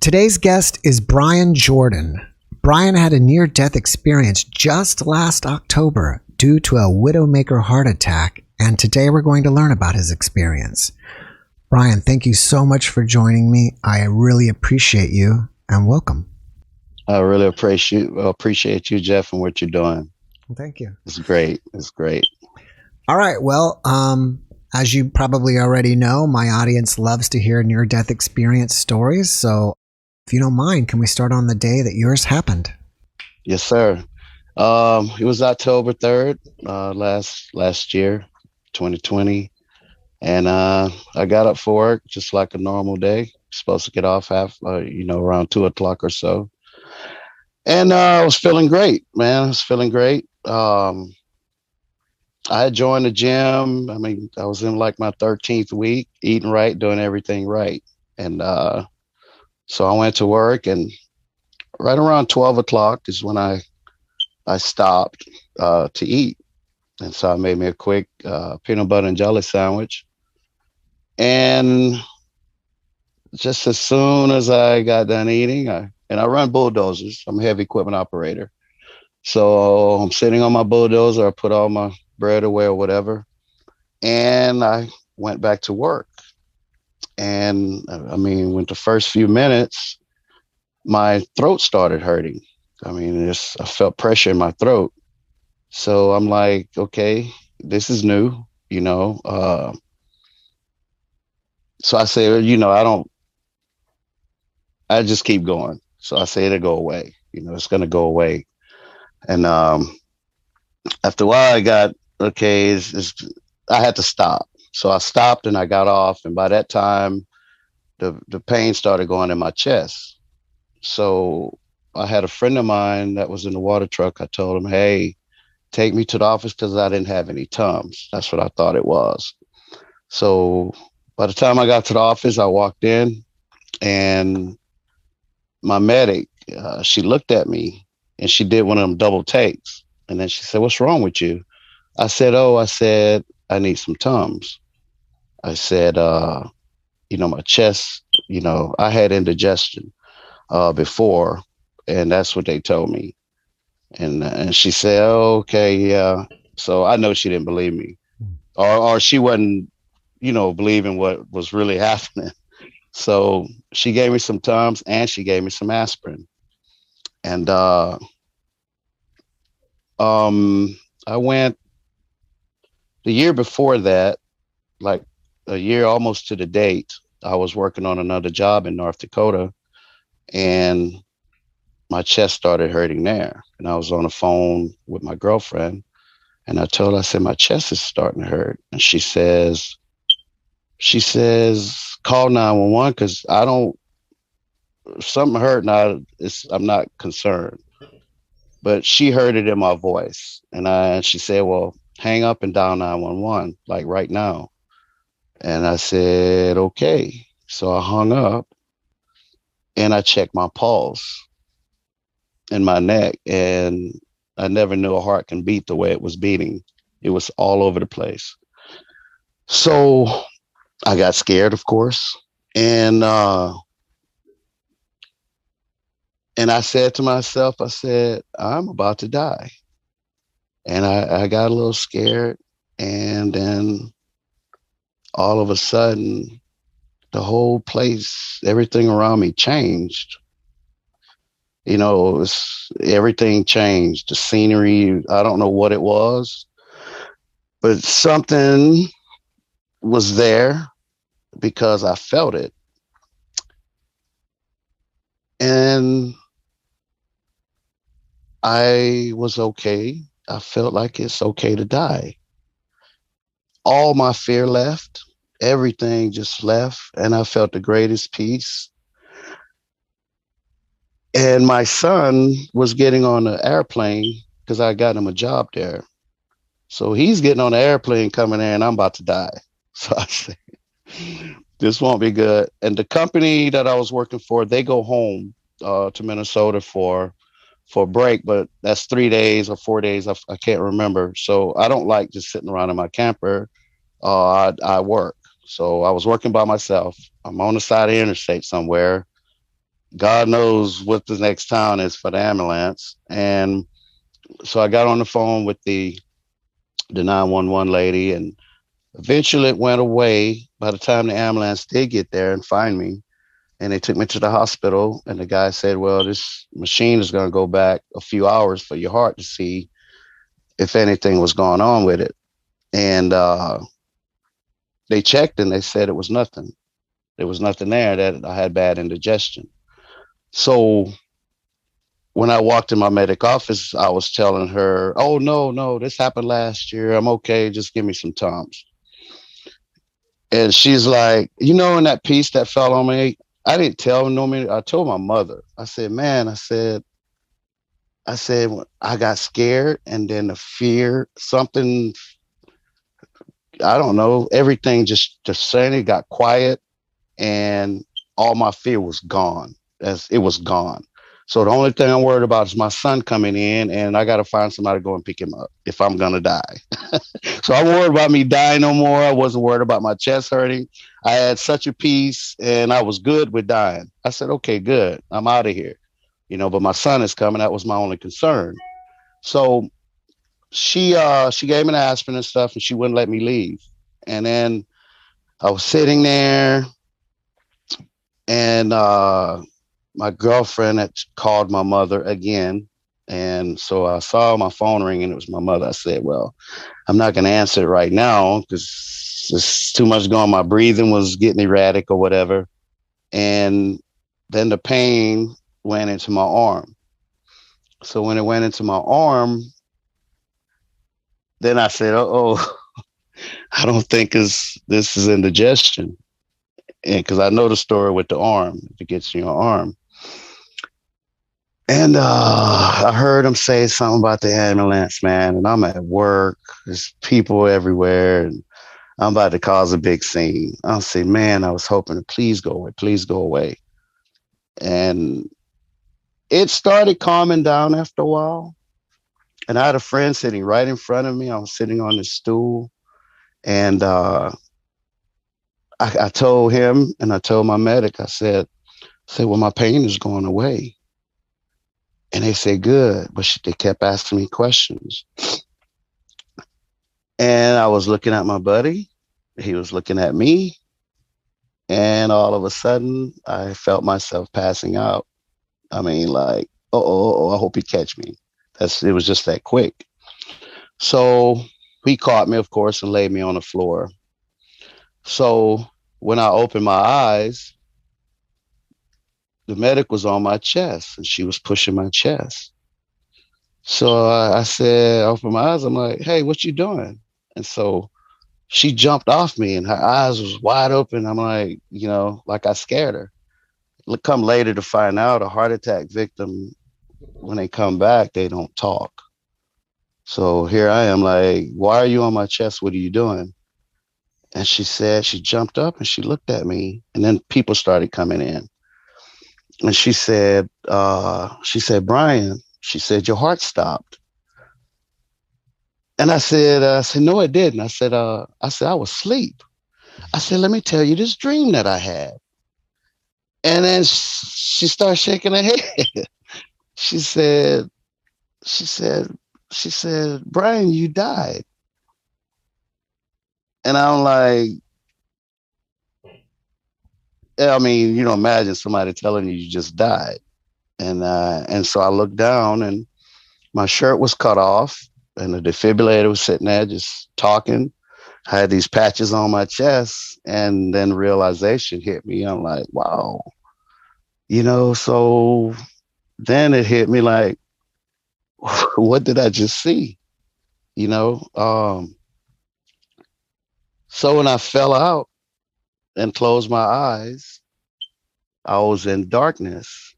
Today's guest is Bryan Jordan. Bryan had a near-death experience just last October due to a widowmaker heart attack, and today we're going to learn about his experience. Bryan, thank you so much for joining me. I really appreciate you, and welcome. I really appreciate you, Jeff, and what you're doing. Thank you. It's great. It's great. All right. Well, as you probably already know, my audience loves to hear near-death experience stories. So if you don't mind, can we start on the day that yours happened? Yes, sir. It was October 3rd, last year, 2020. And I got up for work just like a normal day. Supposed to get off around 2 o'clock or so. And I was feeling great, man. I was feeling great. I had joined the gym. I mean, I was in like my 13th week, eating right, doing everything right. And so I went to work, and right around 12 o'clock is when I stopped to eat. And so I made me a quick peanut butter and jelly sandwich. And just as soon as I got done eating, I run bulldozers. I'm a heavy equipment operator. So I'm sitting on my bulldozer. I put all my bread away or whatever. And I went back to work. And I mean, with the first few minutes, my throat started hurting. I mean, I felt pressure in my throat. So I'm like, okay, this is new, So I say, I just keep going. So I say it'll go away. It's going to go away. And after a while, I got, okay, I had to stop. So I stopped and I got off. And by that time, the pain started going in my chest. So I had a friend of mine that was in the water truck. I told him, hey, take me to the office because I didn't have any Tums. That's what I thought it was. So by the time I got to the office, I walked in, and my medic, she looked at me and she did one of them double takes. And then she said, what's wrong with you? I said, I need some Tums. I said, my chest, I had indigestion before, and that's what they told me. And she said, oh, okay, yeah. So I know she didn't believe me, or she wasn't, believing what was really happening. So she gave me some Tums and she gave me some aspirin. And I went the year before that, like a year almost to the date, I was working on another job in North Dakota, and my chest started hurting there. And I was on the phone with my girlfriend, and I told her, I said, my chest is starting to hurt. And she says, call 911 because if something hurt now, I'm not concerned. But she heard it in my voice. And she said, well, hang up and dial 911, like right now. And I said, okay. So I hung up and I checked my pulse in my neck, and I never knew a heart can beat the way it was beating. It was all over the place. So I got scared, of course. And I said to myself, I'm about to die. And I got a little scared. And then all of a sudden, the whole place, everything around me changed. Everything changed. The scenery, I don't know what it was, but something was there because I felt it. And I was okay. I felt like it's okay to die. All my fear left. Everything just left. And I felt the greatest peace. And my son was getting on an airplane because I got him a job there. So he's getting on an airplane coming there, and I'm about to die. So I said, this won't be good. And the company that I was working for, they go home to Minnesota for break, but that's 3 days or 4 days. I can't remember. So I don't like just sitting around in my camper. I work. So I was working by myself. I'm on the side of the interstate somewhere. God knows what the next town is for the ambulance. And so I got on the phone with the 911 lady, and eventually it went away by the time the ambulance did get there and find me. And they took me to the hospital, and the guy said, well, this machine is going to go back a few hours for your heart to see if anything was going on with it. And they checked and they said it was nothing. There was nothing there, that I had bad indigestion. So when I walked in my medic office, I was telling her, oh, no, no, this happened last year. I'm okay. Just give me some Tums. And she's like, in that piece that fell on me, I didn't tell no me. I told my mother. I said, man, I said, I got scared, and then the fear, something, I don't know, everything just suddenly got quiet, and all my fear was gone. As it was gone. So the only thing I'm worried about is my son coming in, and I got to find somebody to go and pick him up if I'm gonna die. So I wasn't worried about me dying no more. I wasn't worried about my chest hurting. I had such a peace, and I was good with dying. I said, okay, good. I'm out of here. But my son is coming. That was my only concern. So she gave me an aspirin and stuff, and she wouldn't let me leave. And then I was sitting there, and my girlfriend had called my mother again. And so I saw my phone ring, and it was my mother. I said, well, I'm not going to answer it right now because there's too much going on. My breathing was getting erratic or whatever. And then the pain went into my arm. So when it went into my arm, then I said, oh, I don't think this is indigestion. And because I know the story with the arm, if it gets in your arm. And I heard him say something about the ambulance, man. And I'm at work. There's people everywhere. And I'm about to cause a big scene. I'll say, man, I was hoping to please go away. Please go away. And it started calming down after a while. And I had a friend sitting right in front of me. I was sitting on this stool. And I told him, and I told my medic, I said, well, my pain is going away. And they said, good. But they kept asking me questions. And I was looking at my buddy. He was looking at me. And all of a sudden, I felt myself passing out. I mean, like, I hope he catch me. It was just that quick. So he caught me, of course, and laid me on the floor. So when I opened my eyes, the medic was on my chest, and she was pushing my chest. So I said, I opened my eyes. I'm like, hey, what you doing? And so she jumped off me, and her eyes was wide open. I'm like, like I scared her. Come later to find out, a heart attack victim, when they come back, they don't talk. So here I am like, why are you on my chest? What are you doing? And she jumped up and she looked at me, and then people started coming in. And she said, Bryan, she said, your heart stopped. And I said, no, it didn't. I said, I was asleep. I said, let me tell you this dream that I had. And then she started shaking her head. She said, Bryan, you died. And I'm like, I mean, imagine somebody telling you just died. And so I looked down, and my shirt was cut off, and the defibrillator was sitting there just talking. I had these patches on my chest, and then realization hit me. I'm like, wow. So then it hit me like, what did I just see? So when I fell out and closed my eyes, I was in darkness,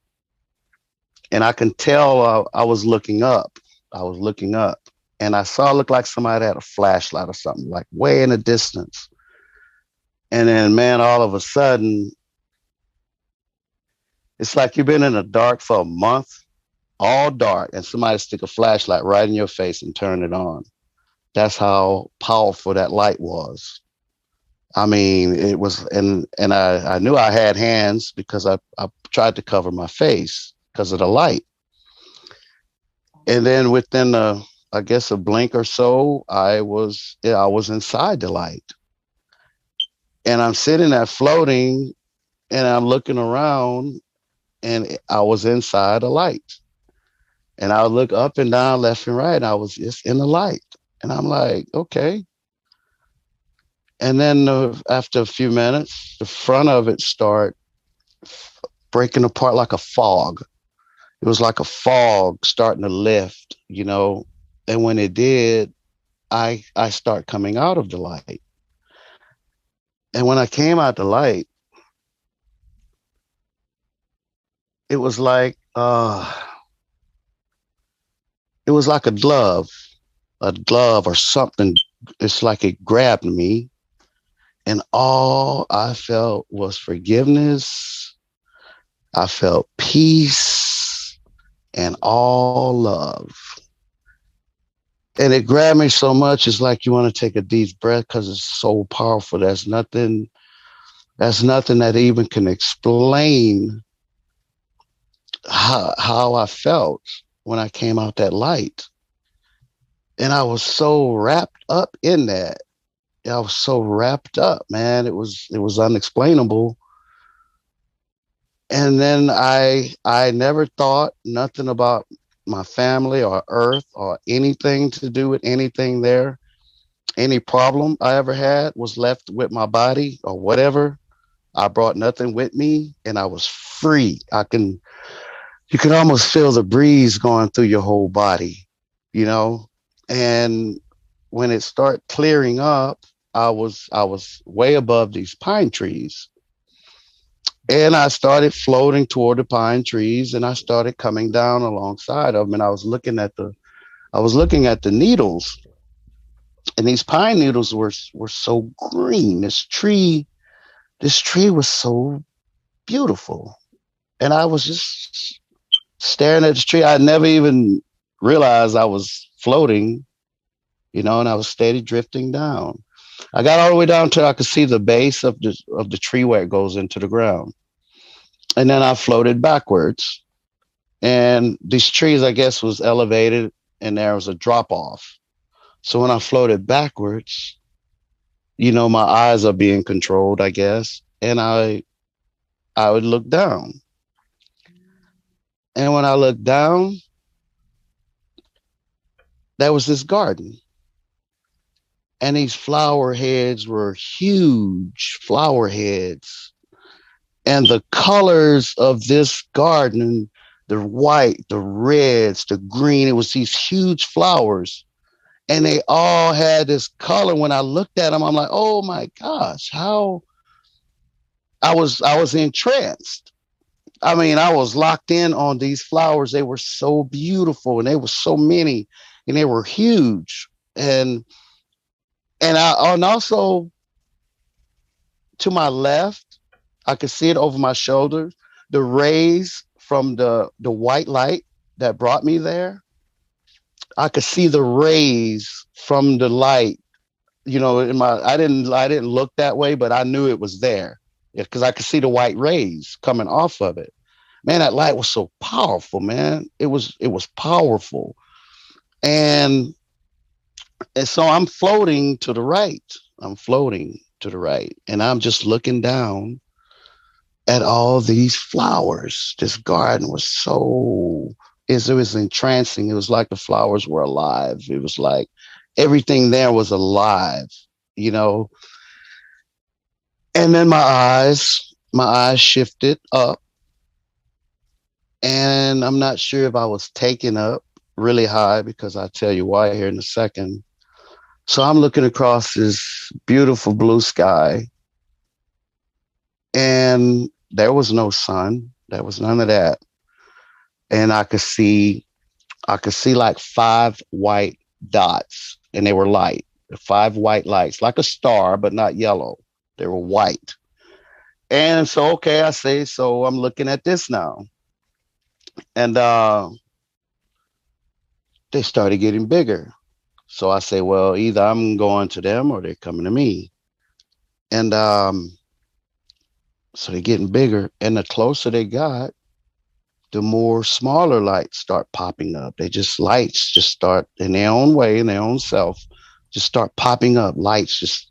and I can tell I was looking up. I was looking up, and I saw it looked like somebody had a flashlight or something, like way in the distance. And then, man, all of a sudden, it's like you've been in the dark for a month, all dark, and somebody stick a flashlight right in your face and turn it on. That's how powerful that light was. I mean, it was, and I knew I had hands because I tried to cover my face because of the light. And then within I guess a blink or so, I was inside the light. And I'm sitting there floating and I'm looking around and I was inside a light. And I would look up and down, left and right. And I was just in the light. And I'm like, okay. And then after a few minutes, the front of it start breaking apart like a fog. It was like a fog starting to lift, you know. And when it did, I start coming out of the light. And when I came out the light, it was like it was like a glove or something. It's like it grabbed me, and all I felt was forgiveness. I felt peace and all love. And it grabbed me so much, it's like you want to take a deep breath because it's so powerful. There's nothing that even can explain how I felt when I came out that light. And I was so wrapped up in that. I was so wrapped up, man. It was unexplainable. And then I never thought nothing about my family or earth or anything to do with anything there. Any problem I ever had was left with my body or whatever. I brought nothing with me and I was free. You can almost feel the breeze going through your whole body, you know? And when it started clearing up, I was way above these pine trees. And I started floating toward the pine trees and I started coming down alongside of them. And I was looking at the needles, and these pine needles were so green. This tree was so beautiful. And I was just staring at the tree. I never even realized I was floating, you know, and I was steady drifting down. I got all the way down till I could see the base of the tree where it goes into the ground. And then I floated backwards. And these trees, I guess, was elevated and there was a drop off. So when I floated backwards, you know, my eyes are being controlled, I guess. And I would look down. And when I looked down, there was this garden. And these flower heads were huge flower heads. And the colors of this garden, the white, the reds, the green, it was these huge flowers. And they all had this color. When I looked at them, I'm like, oh my gosh, how I was entranced. I mean, I was locked in on these flowers. They were so beautiful and they were so many and they were huge. And also to my left, I could see it over my shoulder, the rays from the white light that brought me there. I could see the rays from the light, you know, I didn't look that way, but I knew it was there because I could see the white rays coming off of it. Man, that light was so powerful, man. It was powerful. And and so I'm floating to the right. I'm floating to the right. And I'm just looking down at all these flowers. This garden was it was entrancing. It was like the flowers were alive. It was like everything there was alive, you know. And then my eyes shifted up, and I'm not sure if I was taken up really high because I'll tell you why here in a second. So I'm looking across this beautiful blue sky, and there was no sun. There was none of that. And I could see like 5 white dots, and they were light. 5 white lights, like a star, but not yellow. They were white. And so, okay, I say, so I'm looking at this now. And they started getting bigger. So I say, well, either I'm going to them or they're coming to me. And So they're getting bigger. And the closer they got, the more smaller lights start popping up. Lights just start in their own way, in their own self, just start popping up. Lights just,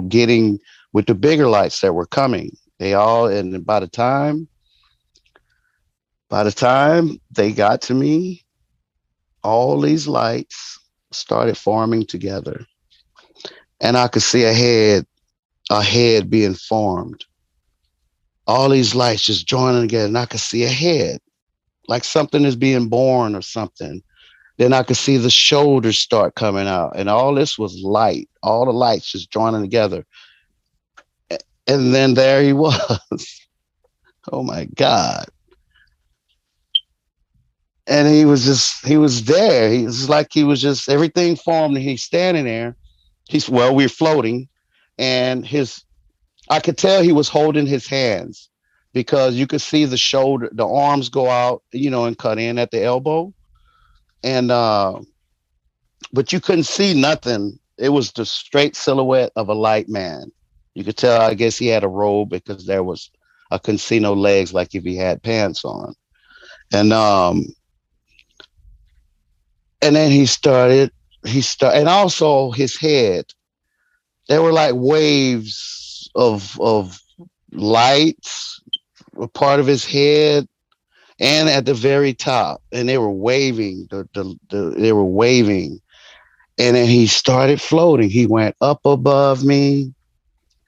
getting with the bigger lights that were coming. And by the time they got to me, all these lights started forming together. And I could see a head being formed. All these lights just joining together, and I could see a head, like something is being born or something. Then I could see the shoulders start coming out, and all this was light. All the lights just joining together, and then there he was. Oh my God! And he was there. He was like he was just everything formed, and he's standing there. We're floating, and I could tell he was holding his hands because you could see the arms go out, and cut in at the elbow, and but you couldn't see nothing. It was the straight silhouette of a light man. You could tell, I guess he had a robe because I couldn't see no legs like if he had pants on. And then and also his head. There were like waves of lights, a part of his head, and at the very top, and they were waving. They were waving, and then he started floating. He went up above me,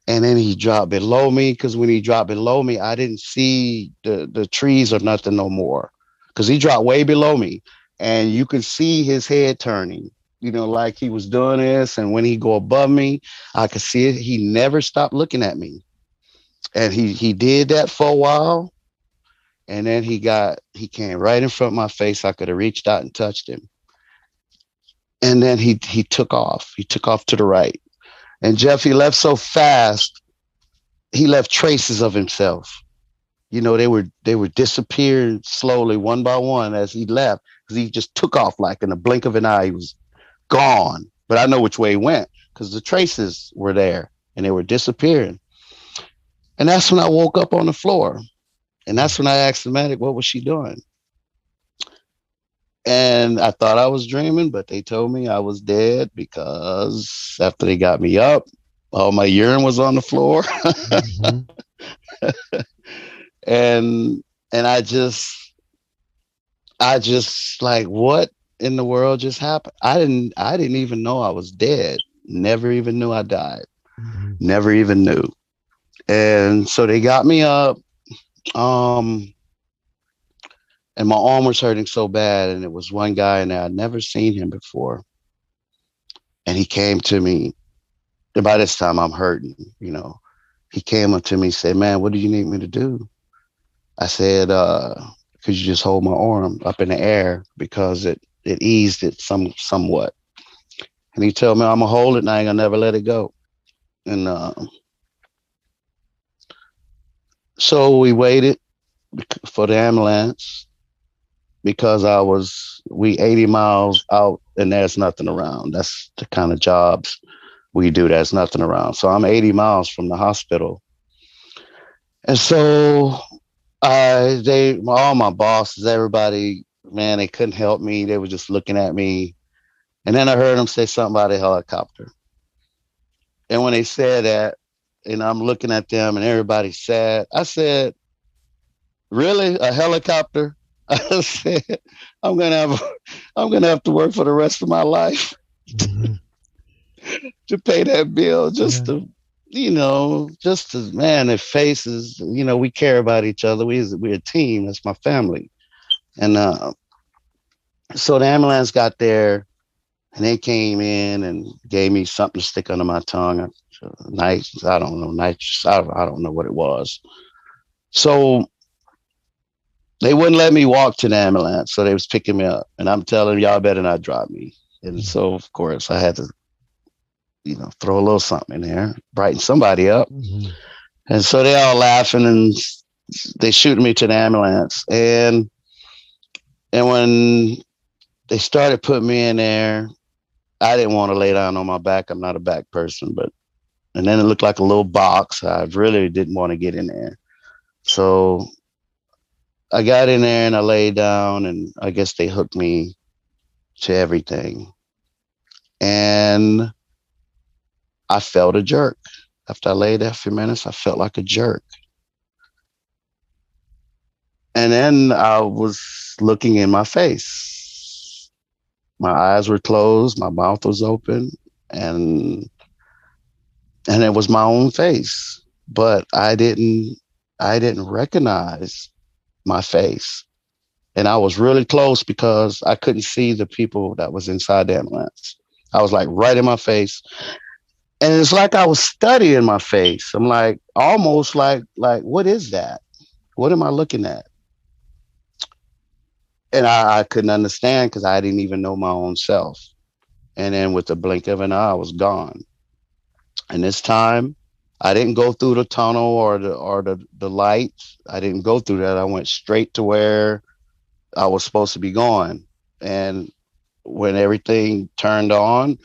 and then he dropped below me. Because when he dropped below me, I didn't see the trees or nothing no more. Because he dropped way below me, and you could see his head turning. Like he was doing this, and when he go above me, I could see it. He never stopped looking at me, and he did that for a while, and then he came right in front of my face. I could have reached out and touched him, and then he took off. He took off to the right, and Jeff, he left so fast. He left traces of himself. They were disappearing slowly, one by one, as he left, because he just took off like in the blink of an eye. He was gone, but I know which way he went because the traces were there and they were disappearing. And that's when I woke up on the floor. And that's when I asked the medic, what was she doing? And I thought I was dreaming, but they told me I was dead because after they got me up, all my urine was on the floor. Mm-hmm. and I just like, what in the world just happened? I didn't even know I was dead. Never even knew I died. Mm-hmm. Never even knew. And so they got me up. And my arm was hurting so bad. And it was one guy in there. I'd never seen him before. And he came to me. By this time I'm hurting, He came up to me and said, man, what do you need me to do? I said, could you just hold my arm up in the air because it eased it somewhat. And he told me, I'm going to hold it and I ain't going to never let it go. And so we waited for the ambulance because we 80 miles out and there's nothing around. That's the kind of jobs we do. There's nothing around. So I'm 80 miles from the hospital. And so all my bosses, everybody, man, they couldn't help me. They were just looking at me. And then I heard them say something about a helicopter. And when they said that, and I'm looking at them and everybody's sad, I said, really? A helicopter? I said, I'm gonna have to work for the rest of my life to pay that bill just to man, their faces, we care about each other. We're a team. That's my family. And so the ambulance got there and they came in and gave me something to stick under my tongue. Nice. I don't know. Nitrous. I don't know what it was. So they wouldn't let me walk to the ambulance. So they was picking me up and I'm telling them, y'all better not drop me. And so, of course, I had to, throw a little something in there, brighten somebody up. Mm-hmm. And so they all laughing and they shooting me to the ambulance. And when they started putting me in there, I didn't want to lay down on my back. I'm not a back person, but and then it looked like a little box. I really didn't want to get in there. So I got in there and I laid down, and I guess they hooked me to everything. And I felt a jerk. After I laid there a few minutes, I felt like a jerk. And then I was looking in my face. My eyes were closed, my mouth was open, and it was my own face. But I didn't recognize my face. And I was really close because I couldn't see the people that was inside the ambulance. I was like right in my face. And it's like I was studying my face. I'm like almost like what is that? What am I looking at? And I couldn't understand because I didn't even know my own self. And then with the blink of an eye, I was gone. And this time I didn't go through the tunnel or the light. I didn't go through that. I went straight to where I was supposed to be going. And when everything turned on,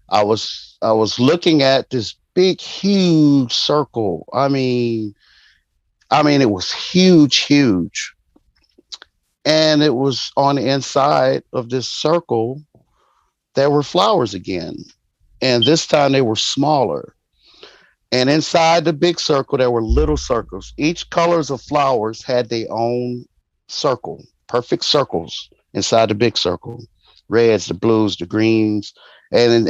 I was looking at this big, huge circle. I mean, it was huge, huge. And it was on the inside of this circle, there were flowers again. And this time they were smaller. And inside the big circle, there were little circles. Each colors of flowers had their own circle, perfect circles inside the big circle. Reds, the blues, the greens, and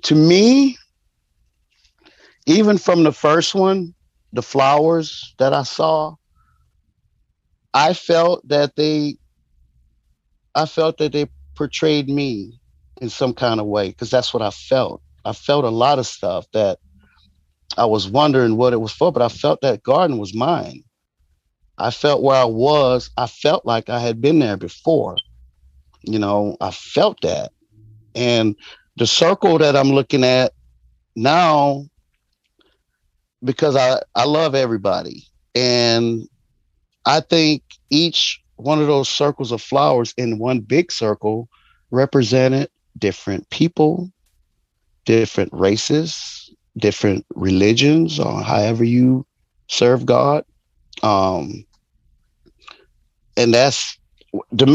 to me, even from the first one, the flowers that I saw, I felt that they, I felt that they portrayed me in some kind of way because that's what I felt. I felt a lot of stuff that I was wondering what it was for, but I felt that garden was mine. I felt where I was. I felt like I had been there before. I felt that. And the circle that I'm looking at now, because I love everybody. And I think each one of those circles of flowers in one big circle represented different people, different races, different religions, or however you serve God. Um, and that's the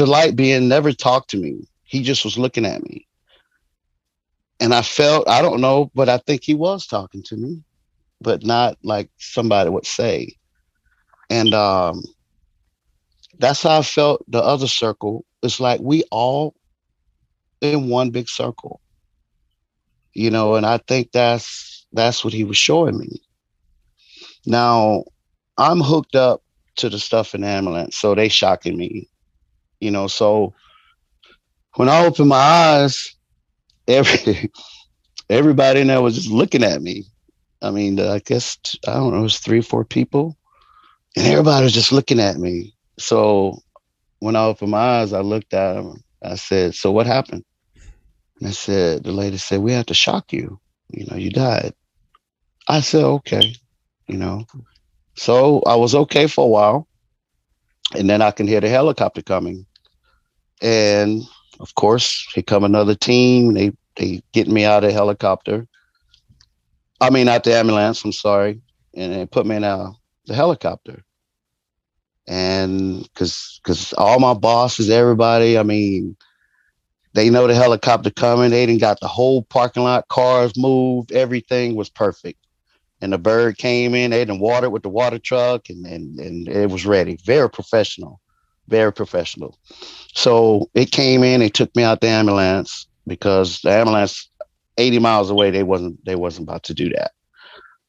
light being never talked to me. He just was looking at me. And I felt, I don't know, but I think he was talking to me, but not like somebody would say. And that's how I felt the other circle. It's like we all in one big circle, and I think that's what he was showing me. Now I'm hooked up to the stuff in the ambulance, so they shocking me, so when I opened my eyes, every everybody in there was just looking at me. I mean, I guess I don't know, it was 3 or 4 people, and everybody was just looking at me. So when I opened my eyes, I looked at them. I said, "So what happened?" And the lady said, "We had to shock you. You died." I said, "Okay." You know, so I was okay for a while, and then I can hear the helicopter coming, and of course, here come another team. They get me out of the helicopter. I mean, out the ambulance. I'm sorry, and they put me in the helicopter. And because all my bosses, everybody, I mean, they know the helicopter coming. They didn't got the whole parking lot, cars moved, everything was perfect. And the bird came in, they didn't water it with the water truck, and it was ready. Very professional, very professional. So it came in, they took me out the ambulance because the ambulance 80 miles away, they wasn't about to do that.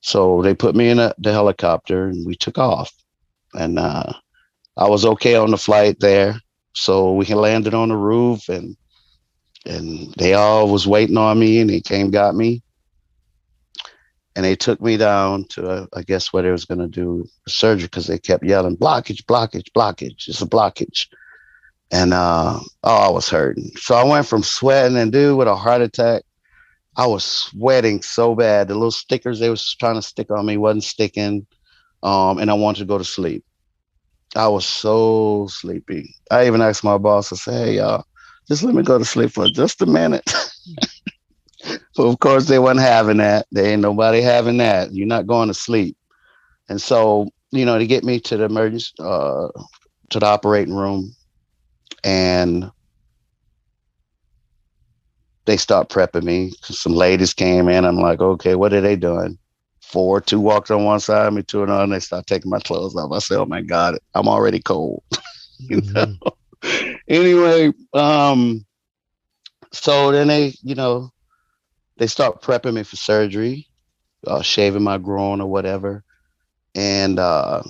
So they put me in the helicopter and we took off. And I was okay on the flight there. So we landed on the roof and they all was waiting on me and they came, got me. And they took me down to, I guess, where they was going to do surgery because they kept yelling, blockage, blockage, blockage. It's a blockage. And I was hurting. So I went from sweating and dude with a heart attack. I was sweating so bad. The little stickers they was trying to stick on me wasn't sticking. And I wanted to go to sleep. I was so sleepy. I even asked my boss, I said, "Hey, y'all, just let me go to sleep for just a minute." Of course, they wasn't having that. They ain't nobody having that. You're not going to sleep. And so, to get me to the emergency, to the operating room, and they start prepping me. Some ladies came in. I'm like, okay, what are they doing? Four, two walked on one side of me, two on the other. And they start taking my clothes off. I said, oh my God, I'm already cold. you know? Mhm. Anyway, so then they start prepping me for surgery, shaving my groin or whatever. And I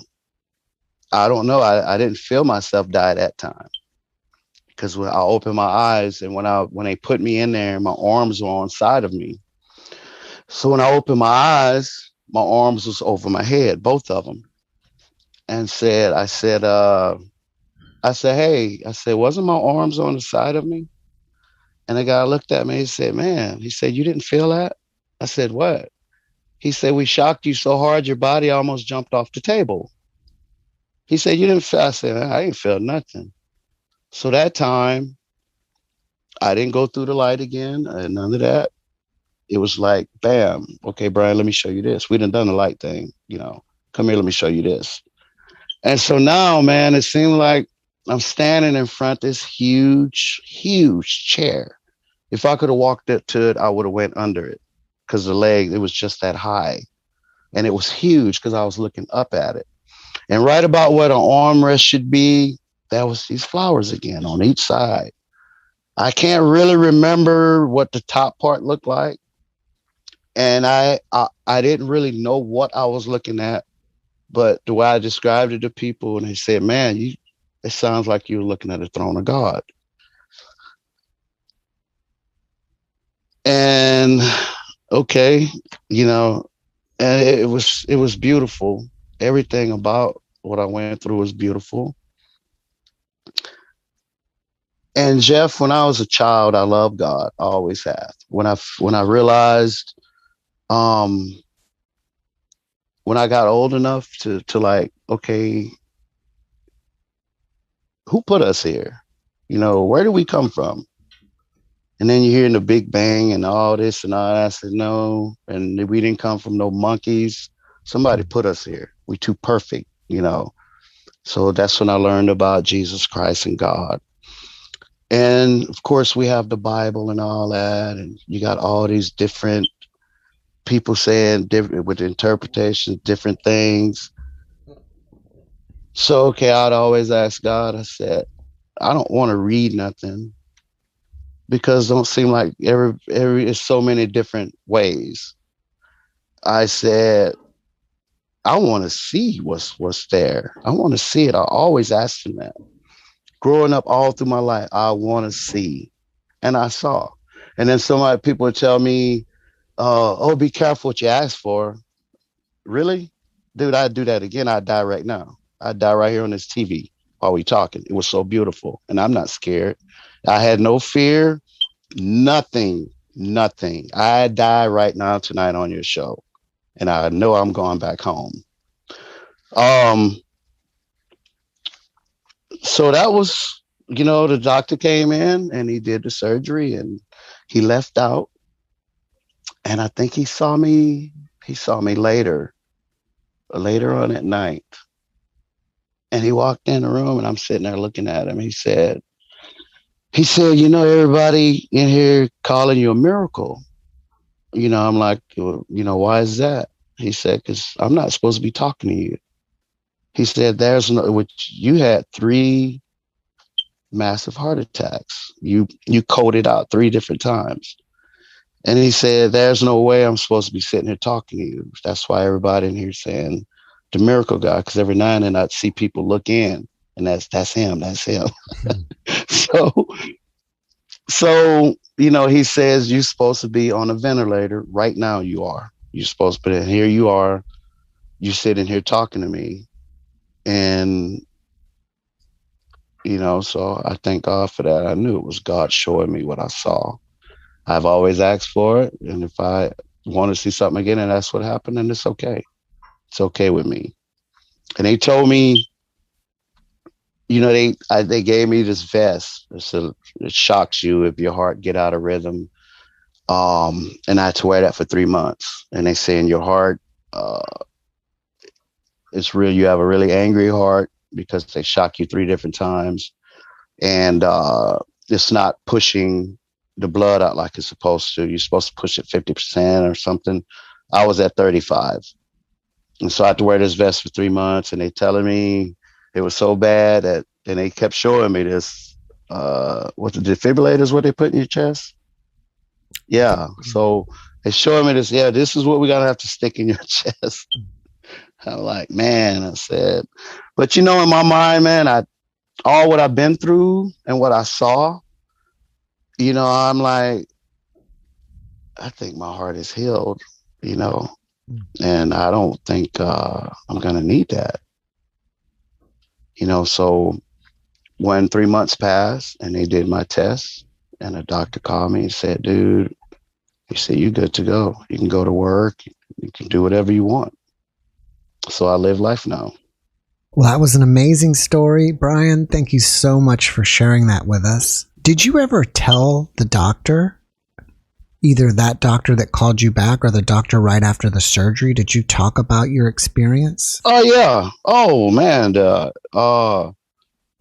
don't know. I didn't feel myself die that time because when I opened my eyes and when they put me in there, my arms were on side of me. So when I opened my eyes, my arms was over my head, both of them, and I said, hey, I said, wasn't my arms on the side of me? And the guy looked at me. He said, man, he said, you didn't feel that? I said, what? He said, we shocked you so hard your body almost jumped off the table. He said, you didn't feel. I said, I ain't feel nothing. So that time, I didn't go through the light again, none of that. It was like, bam, okay, Bryan, let me show you this. We done the light thing, come here, let me show you this. And so now, man, it seemed like I'm standing in front of this huge, huge chair. If I could have walked up to it, I would have went under it because it was just that high. And it was huge because I was looking up at it. And right about where the armrest should be, there was these flowers again on each side. I can't really remember what the top part looked like. And I didn't really know what I was looking at, but the way I described it to people, and they said, man, it sounds like you're looking at the throne of God. And okay, you know, and it was beautiful. Everything about what I went through was beautiful. And Jeff, when I was a child, I loved God. I always have. When I realized, um, when I got old enough to like, okay, who put us here? Where do we come from? And then you're hearing the Big Bang and all this and all that. I said, no, and we didn't come from no monkeys. Somebody put us here. We too perfect. So that's when I learned about Jesus Christ and God. And of course, we have the Bible and all that, and you got all these different people saying different with interpretations, different things. So okay, I'd always ask God. I said, I don't want to read nothing because it don't seem like every it's so many different ways. I said, I want to see what's there. I want to see it. I always asked him that. Growing up all through my life, I want to see, and I saw. And then people would tell me, "Oh, be careful what you ask for." Really, dude, I'd do that again. I'd die right now. I'd die right here on this TV while we talking. It was so beautiful, and I'm not scared. I had no fear. Nothing, nothing. I die right now tonight on your show, and I know I'm going back home. Um, so that was, the doctor came in and he did the surgery and he left out. And I think he saw me. He saw me later on at night. And he walked in the room and I'm sitting there looking at him. He said, everybody in here calling you a miracle. I'm like, well, why is that? He said, because I'm not supposed to be talking to you. He said, which you had 3 massive heart attacks. You coded out 3 different times. And he said, there's no way I'm supposed to be sitting here talking to you. That's why everybody in here saying the miracle guy, because every now and then I'd see people look in and that's him. That's him. so he says, you're supposed to be on a ventilator. Right now you are. You're supposed to be, here you are. You're sitting here talking to me. And so I thank God for that. I knew it was God showing me what I saw. I've always asked for it. And if I want to see something again and that's what happened, then it's okay. It's okay with me. And they told me, they gave me this vest. So it shocks you if your heart get out of rhythm. And I had to wear that for 3 months. And they say in your heart, it's real. You have a really angry heart because they shock you 3 different times, and it's not pushing the blood out like it's supposed to. You're supposed to push it 50% or something. I was at 35, and so I had to wear this vest for 3 months. And they telling me it was so bad that, and they kept showing me this. What the defibrillators? What they put in your chest? Yeah. So they showing me this. Yeah, this is what we're gonna have to stick in your chest. I'm like, man, I said, but in my mind, man, all what I've been through and what I saw, I'm like, I think my heart is healed, and I don't think I'm gonna need that, So when 3 months passed and they did my test, and the doctor called me and said, dude, he said, you're good to go. You can go to work. You can do whatever you want. So I live life now. Well, that was an amazing story, Bryan. Thank you so much for sharing that with us. Did you ever tell the doctor, either that doctor that called you back or the doctor right after the surgery? Did you talk about your experience? Oh, yeah. Oh, man. The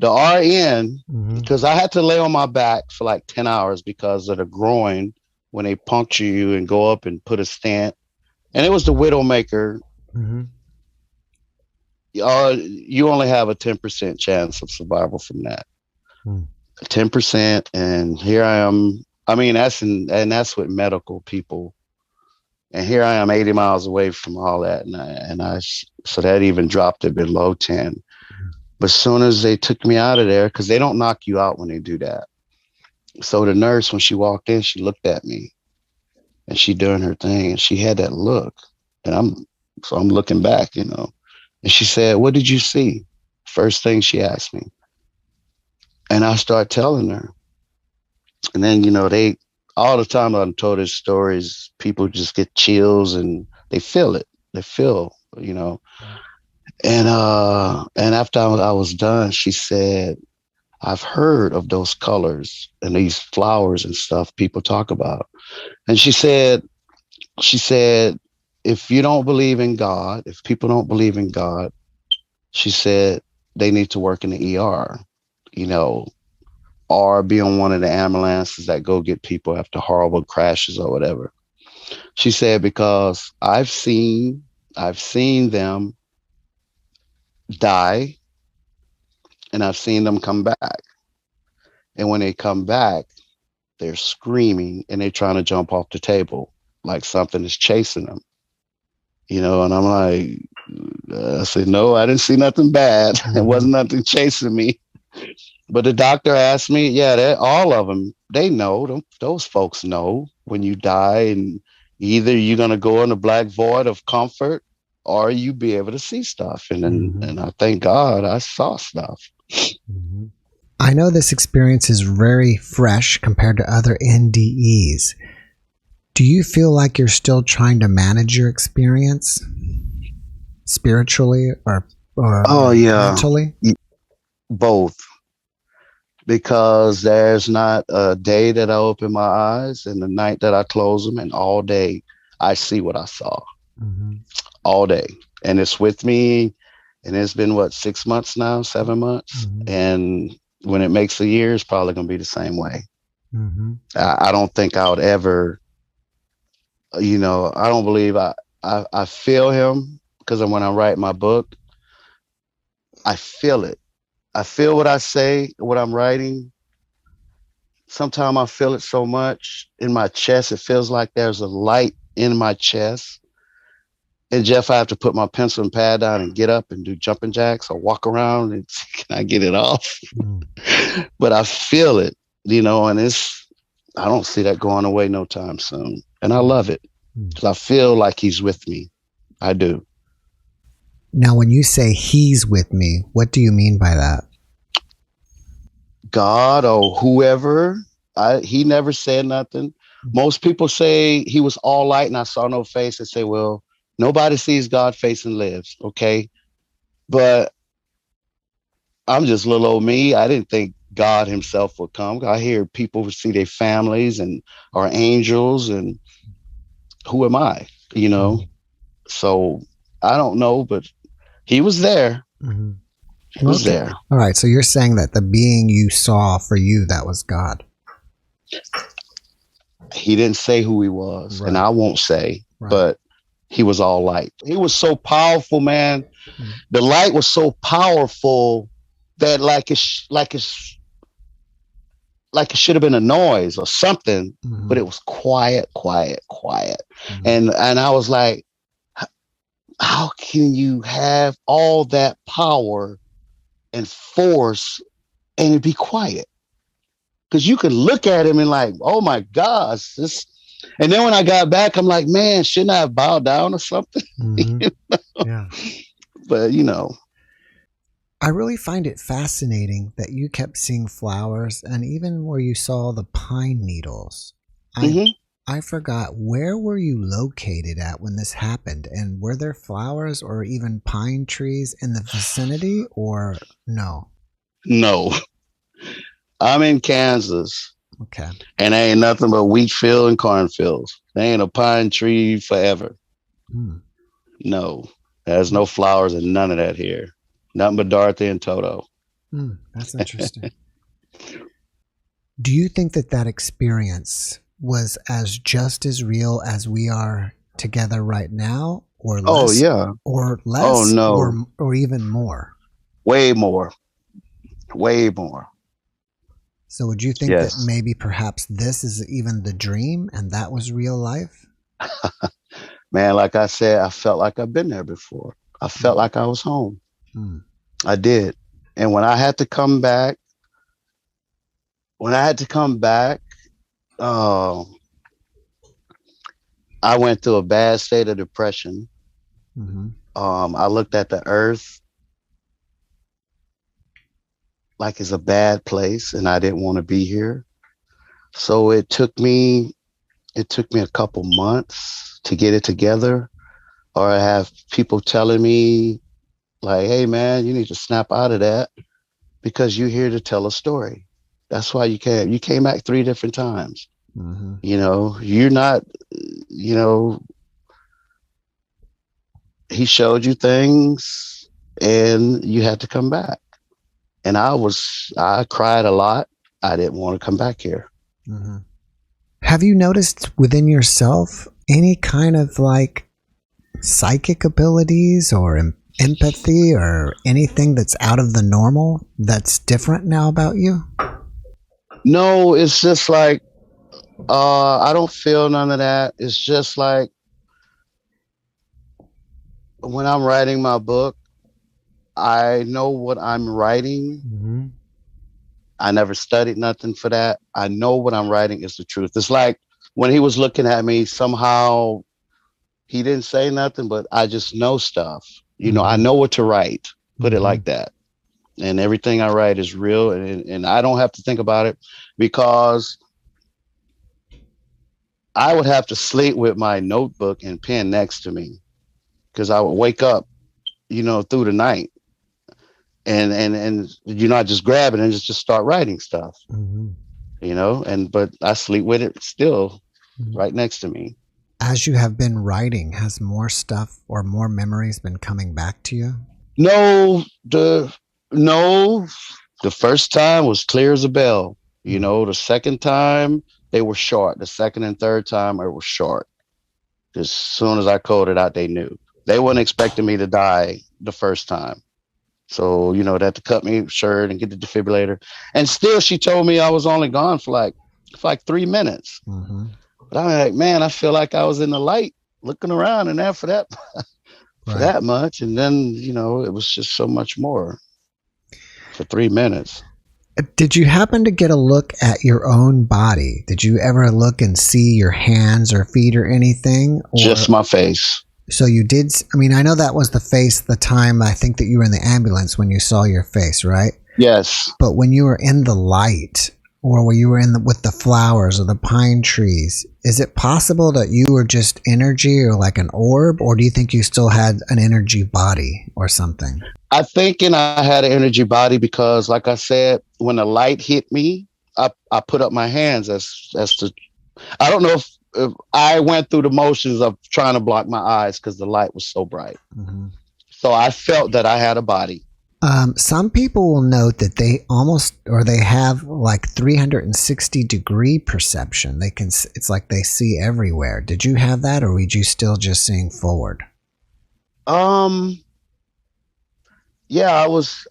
RN, because I had to lay on my back for like 10 hours because of the groin when they puncture you and go up and put a stent. And it was the Widowmaker. Mm-hmm. You only have a 10% chance of survival from that. 10%. And here I am. I mean, that's with medical people. And here I am 80 miles away from all that. So that even dropped it below 10. But as soon as they took me out of there, because they don't knock you out when they do that. So the nurse, when she walked in, she looked at me and she doing her thing and she had that look. And I'm looking back, And she said, what did you see? First thing she asked me. And I start telling her. And then, they, all the time I'm told these stories, people just get chills and they feel it. They feel, And after I was done, she said, I've heard of those colors and these flowers and stuff people talk about. And she said, if you don't believe in God, if people don't believe in God, she said they need to work in the ER, or be on one of the ambulances that go get people after horrible crashes or whatever. She said, because I've seen them die and I've seen them come back. And when they come back, they're screaming and they're trying to jump off the table like something is chasing them. And I'm like, I said, no, I didn't see nothing bad. It wasn't nothing chasing me. But the doctor asked me, yeah, all of them, they know, those folks know when you die, and either you're going to go in a black void of comfort or you be able to see stuff. And I thank God I saw stuff. I know this experience is very fresh compared to other NDEs. Do you feel like you're still trying to manage your experience spiritually or mentally? Both. Because there's not a day that I open my eyes and the night that I close them, and all day I see what I saw. All day. And it's with me. And it's been 6 months now, 7 months. And when it makes a year, it's probably going to be the same way. I don't think I would ever, I don't believe I feel him, because when I write my book, I feel it. I feel what I say, what I'm writing. Sometimes I feel it so much in my chest. It feels like there's a light in my chest. And Jeff, I have to put my pencil and pad down and get up and do jumping jacks or walk around and can I get it off? But I feel it, and I don't see that going away no time soon. And I love it because I feel like he's with me. I do. Now, when you say he's with me, what do you mean by that? God or whoever. He never said nothing. Most people say he was all light and I saw no face, and say, well, nobody sees God's face and lives. Okay. But I'm just little old me. I didn't think God himself would come. I hear people see their families and are angels, and who am I? You know? So I don't know, but he was there. Mm-hmm. He was Okay. there. All right. So you're saying that the being you saw for you, that was God. He didn't say who he was, and Right. I won't say, Right. but he was all light. He was so powerful, man. Mm-hmm. The light was so powerful that like it should have been a noise or something, Mm-hmm. but it was quiet, quiet, quiet. Mm-hmm. And I was like, how can you have all that power and force and it be quiet? Because you could look at him and like, oh my gosh, this. And then when I got back, I'm like, man, shouldn't I have bowed down or something? Mm-hmm. You know? Yeah. But you know, I really find it fascinating that you kept seeing flowers, and even where you saw the pine needles. I forgot, where were you located at when this happened? And were there flowers or even pine trees in the vicinity, or no? no, I'm in Kansas. Okay. And there ain't nothing but wheat field and cornfields. There ain't a pine tree forever. No, there's no flowers and none of that here. Nothing but Dorothy and Toto. That's interesting. Do you think that that experience was as just as real as we are together right now, or less? Oh yeah. Or less? Oh no. Or even more? Way more. Way more. So would you think that maybe perhaps this is even the dream and that was real life? Man, like I said, I felt like I've been there before. I felt like I was home. I did. And when I had to come back, I went through a bad state of depression. I looked at the earth like it's a bad place and I didn't want to be here. So it took me a couple months to get it together, or I have people telling me like, hey man, you need to snap out of that because you're here to tell a story. That's why you came back 3 different times. You know, you're not, you know, he showed you things and you had to come back. And I cried a lot. I didn't want to come back here. Have you noticed within yourself any kind of like psychic abilities or empathy or anything that's out of the normal that's different now about you? No, it's just like, I don't feel none of that. It's just like when I'm writing my book, I know what I'm writing. I never studied nothing for that. I know what I'm writing is the truth. It's like when he was looking at me, somehow he didn't say nothing, but I just know stuff. You know, I know what to write, put it like that. And everything I write is real, and I don't have to think about it, because I would have to sleep with my notebook and pen next to me, because I would wake up, you know, through the night. And you know, I just grab it and just start writing stuff, you know, but I sleep with it still right next to me. As you have been writing, has more stuff or more memories been coming back to you? No, the first time was clear as a bell. You know, the second time they were short. The second and third time I was short. As soon as I coded out, they knew. They weren't expecting me to die the first time. So, you know, they had to cut me shirt and get the defibrillator. And still, she told me I was only gone for like 3 minutes. But I'm like, man, I feel like I was in the light looking around and after that, for that much. And then, you know, it was just so much more for 3 minutes. Did you happen to get a look at your own body? Did you ever look and see your hands or feet or anything? Or, just my face. So you did. I mean, I know that was the face the time I think that you were in the ambulance when you saw your face, right? Yes. But when you were in the light, or when you were with the flowers or the pine trees, is it possible that you were just energy or like an orb, or do you think you still had an energy body or something? I think and I had an energy body because, like I said, when the light hit me, I put up my hands as to. I don't know if I went through the motions of trying to block my eyes because the light was so bright. Mm-hmm. So I felt that I had a body. Some people will note that they almost, or they have like 360-degree perception. They can, it's like they see everywhere. Did you have that, or were you still just seeing forward? Yeah, I was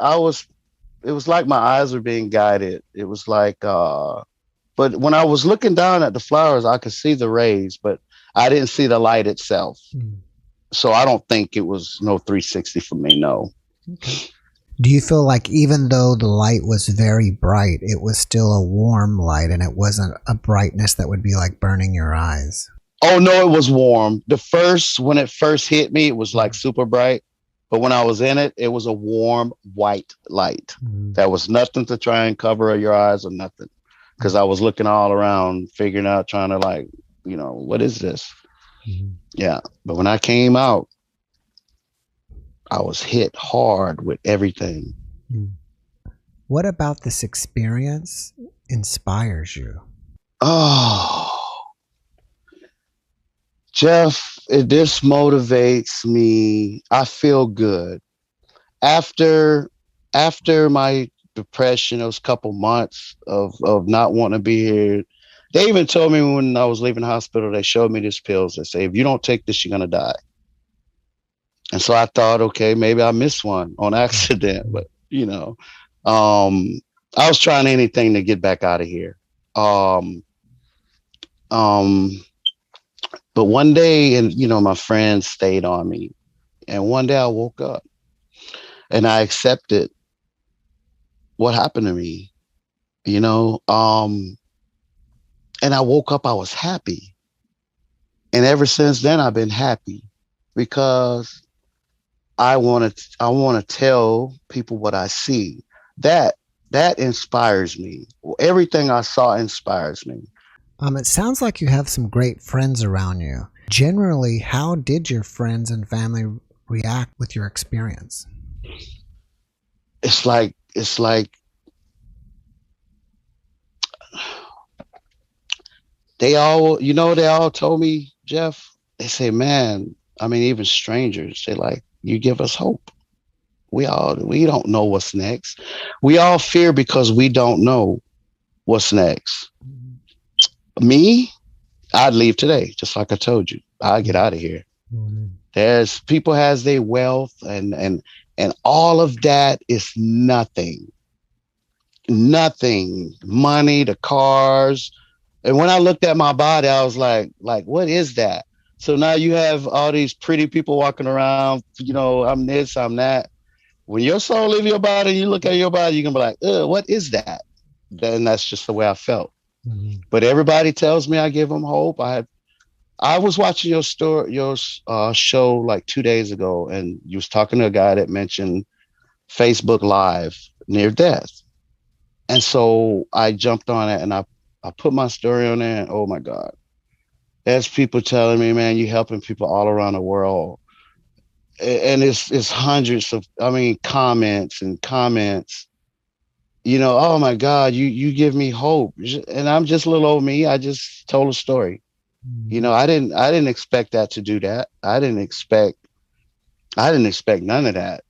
it was like my eyes were being guided. It was like but when I was looking down at the flowers, I could see the rays, but I didn't see the light itself. Mm. So I don't think it was no 360 for me, no. Okay. Do you feel like even though the light was very bright, it was still a warm light and it wasn't a brightness that would be like burning your eyes? Oh no, it was warm. When it first hit me, it was like super bright. But when I was in it, it was a warm white light. Mm. There was nothing to try and cover your eyes or nothing. Because I was looking all around, figuring out, trying to like, what is this? Mm. Yeah. But when I came out, I was hit hard with everything. Mm. What about this experience inspires you? Oh, Jeff, this motivates me. I feel good. After my depression, those couple months of not wanting to be here, they even told me when I was leaving the hospital, they showed me these pills. They say, if you don't take this, you're going to die. And so I thought, okay, maybe I missed one on accident, but I was trying anything to get back out of here. Um, um, but one day, and my friends stayed on me, and one day I woke up and I accepted what happened to me, and I woke up, I was happy. And ever since then, I've been happy because I want to tell people what I see. That inspires me. Everything I saw inspires me. It sounds like you have some great friends around you. Generally, how did your friends and family react with your experience? It's like they all told me, Jeff, they say, man, I mean, even strangers, they like, you give us hope. We don't know what's next. We all fear because we don't know what's next. Mm-hmm. Me, I'd leave today, just like I told you. I'd get out of here. Mm-hmm. There's people has their wealth and all of that is nothing. Nothing. Money, the cars. And when I looked at my body, I was like, what is that? So now you have all these pretty people walking around, I'm this, I'm that. When your soul leaves your body, you look at your body, you can be like, what is that? Then that's just the way I felt. Mm-hmm. But everybody tells me I give them hope. I was watching your show like 2 days ago, and you was talking to a guy that mentioned Facebook Live near death. And so I jumped on it and I put my story on there, and oh my God, there's people telling me, man, you're helping people all around the world. And it's hundreds of, comments. Oh my God, you give me hope. And I'm just little old me. I just told a story. Mm-hmm. I didn't expect that to do that. I didn't expect none of that,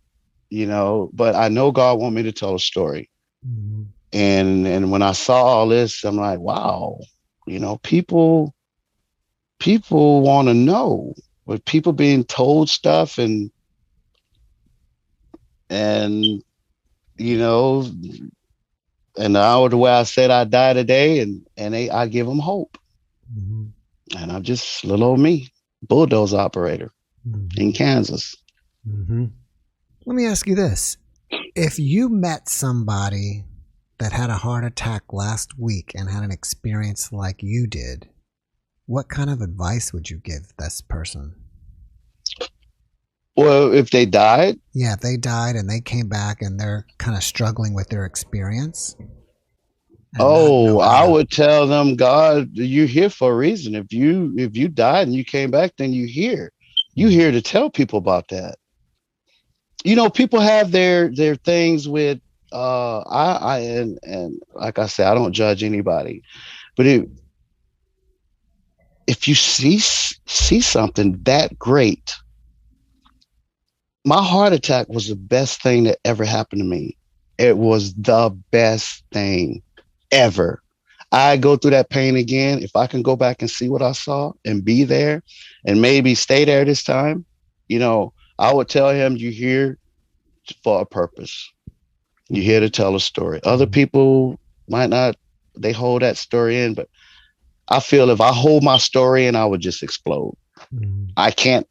but I know God want me to tell a story. Mm-hmm. And when I saw all this, I'm like, wow, people want to know. With people being told stuff and and the hour the way I said I die today, and I give them hope. Mm-hmm. And I'm just little old me, bulldozer operator. Mm-hmm. In Kansas. Mm-hmm. Let me ask you this. If you met somebody that had a heart attack last week and had an experience like you did, what kind of advice would you give this person? Well, if they died? Yeah, if they died and they came back and they're kind of struggling with their experience. and not know Oh, how I to. would tell them, God, you're here for a reason. If you died and you came back, then you here. You Mm, here to tell people about that. You know, people have their things with I and like I said, I don't judge anybody. But if you see something that great, my heart attack was the best thing that ever happened to me. It was the best thing ever. I go through that pain again. If I can go back and see what I saw and be there and maybe stay there this time, you know, I would tell him, you're here for a purpose. You're here to tell a story. Other mm, people might not, they hold that story in, but I feel if I hold my story in, I would just explode. mm, I can't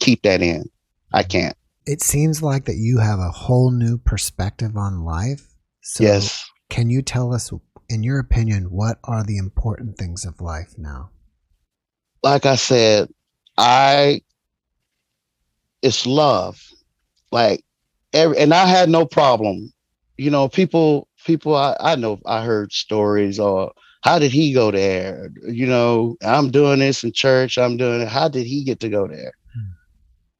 keep that in. I mm. can't. It seems like that you have a whole new perspective on life. So, Yes. can you tell us, in your opinion, what are the important things of life now? Like I said, I it's love. Like and I had no problem. You know, people I know I heard stories or how did he go there? You know, I'm doing this in church, I'm doing it. How did he get to go there? Mm,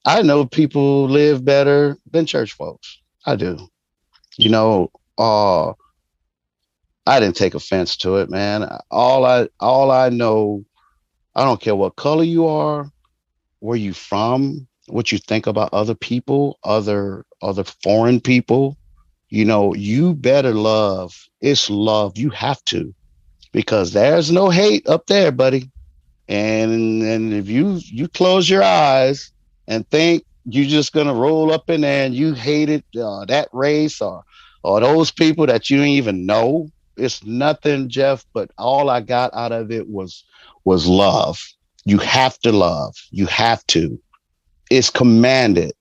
I know people live better than church folks. I do. You know, I didn't take offense to it, man. All I know, I don't care what color you are, where you from, what you think about other people, other foreign people. You know, you better love. It's love. You have to, because there's no hate up there, buddy. And if you close your eyes and think you're just gonna roll up in there and you hated that race or those people that you didn't even know, it's nothing, Jeff. But all I got out of it was love. You have to love. You have to. It's commanded.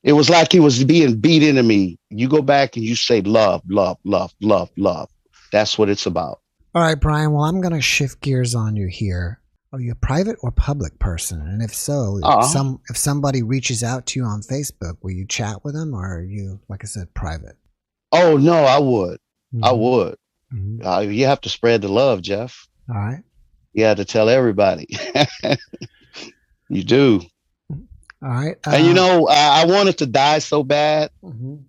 It was like he was being beat into me. You go back and you say love, love, love, love, love. That's what it's about. All right, Brian. Well, I'm going to shift gears on you here. Are you a private or public person? And if so, Uh if somebody reaches out to you on Facebook, will you chat with them, or are you, like I said, private? oh no, I would. I Mm-hmm. would. Mm-hmm. You have to spread the love, Jeff. All right. You have to tell everybody. You do. All right. And I wanted to die so bad, Mhm.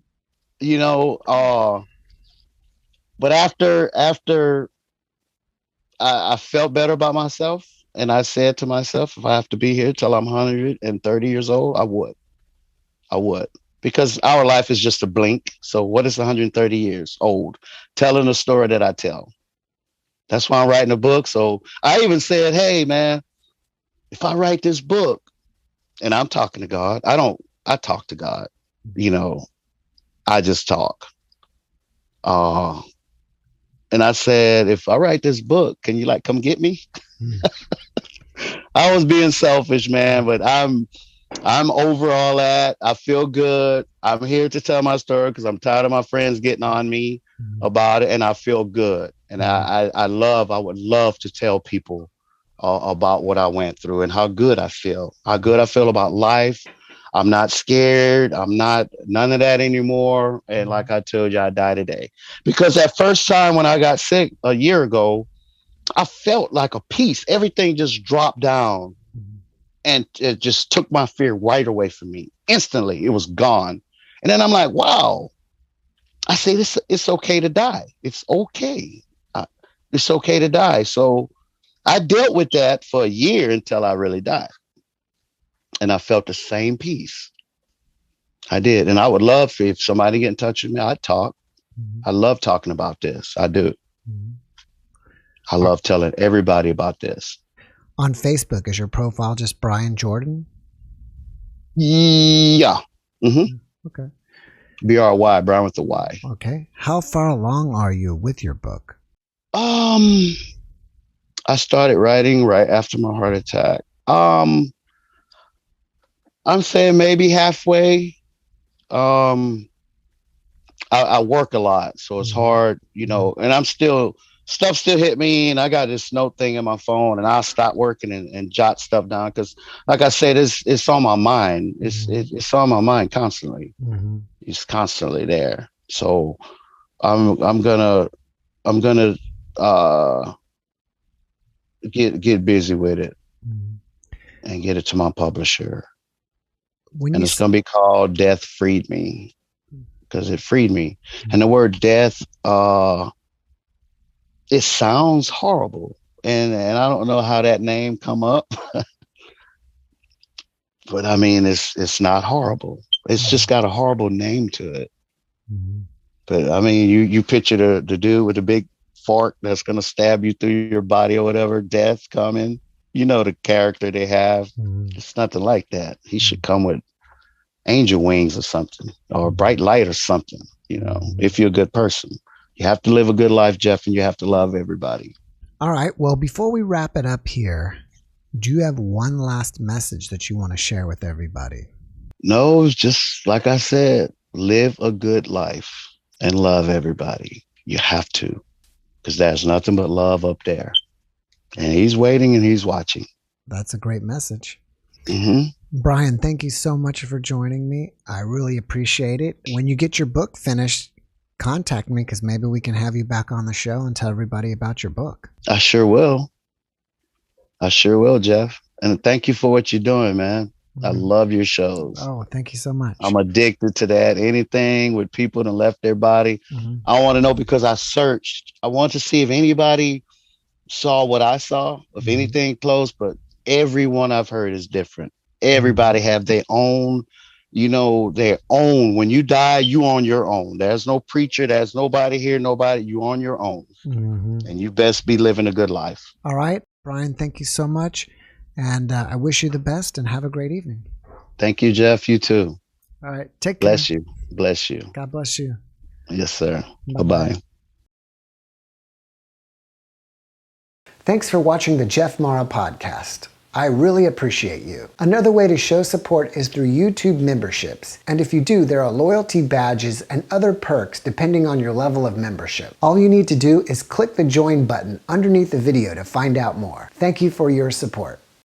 you know, but after I felt better about myself, and I said to myself, if I have to be here till I'm 130 years old, I would. I would. Because our life is just a blink. So what is 130 years old? Telling a story that I tell. That's why I'm writing a book. So I even said, hey man, if I write this book, and I'm talking to God, I talk to God, you know, I just talk. Uh, and I said, if I write this book, can you like come get me? Mm. I was being selfish, man, but I'm over all that. I feel good. I'm here to tell my story because I'm tired of my friends getting on me Mm. about it, and I feel good. And Mm. I would love to tell people about what I went through and how good I feel about life. I'm not scared. I'm not none of that anymore. And Mm. like I told you, I die today because that first time when I got sick a year ago, I felt like a peace. Everything just dropped down Mm. and it just took my fear right away from me instantly. It was gone. And then I'm like, wow. I say this. It's okay to die. It's okay. Uh, it's okay to die. So I dealt with that for a year until I really died, and I felt the same peace. I did, and I would love for if somebody get in touch with me, I'd talk. Mm. I love talking about this. I do. Mm. I love telling everybody about this. On Facebook, is your profile just Bryan Jordan? Yeah. Mm-hmm. Okay. BRY, Brown with the Y. Okay. How far along are you with your book? Um, I started writing right after my heart attack. I'm saying maybe halfway. Um, I work a lot, so it's Mhm. hard, and stuff still hit me, and I got this note thing in my phone, and I'll stop working and jot stuff down because, like I said, it's on my mind. Mhm. It's on my mind constantly. Mhm. It's constantly there. So I'm gonna. I'm gonna get busy with it and get it to my publisher. When And you it's gonna be called Death Freed Me, because it freed me. And the word death, it sounds horrible. And I don't know how that name come up, but I mean it's not horrible. It's just got a horrible name to it. But I mean, you picture the dude with the big fork that's gonna stab you through your body or whatever, death coming. You know the character they have. It's nothing like that. He should come with angel wings or something, or a bright light or something, you know, if you're a good person. You have to live a good life, Jeff, and you have to love everybody. All right. Well, before we wrap it up here, do you have one last message that you want to share with everybody? No, it's just like I said, live a good life and love everybody. You have to, because there's nothing but love up there. And he's waiting and he's watching. That's a great message. Mm-hmm. Bryan, thank you so much for joining me. I really appreciate it. When you get your book finished, contact me, because maybe we can have you back on the show and tell everybody about your book. I sure will. I sure will, Jeff. And thank you for what you're doing, man. I love your shows. Oh, thank you so much. I'm addicted to that. Anything with people that left their body. I want to know, because I searched. I want to see if anybody saw what I saw, if anything close, but everyone I've heard is different. Everybody have their own, you know, their own. When you die, you on your own. There's no preacher. There's nobody here. Nobody. You on your own. And you best be living a good life. All right. Bryan, thank you so much. And I wish you the best and have a great evening. Thank you, Jeff. You too. All right. Take care. Bless you. Bless you. God bless you. Yes, sir. Bye-bye. Thanks for watching the JeffMara podcast. I really appreciate you. Another way to show support is through YouTube memberships. And if you do, there are loyalty badges and other perks depending on your level of membership. All you need to do is click the join button underneath the video to find out more. Thank you for your support.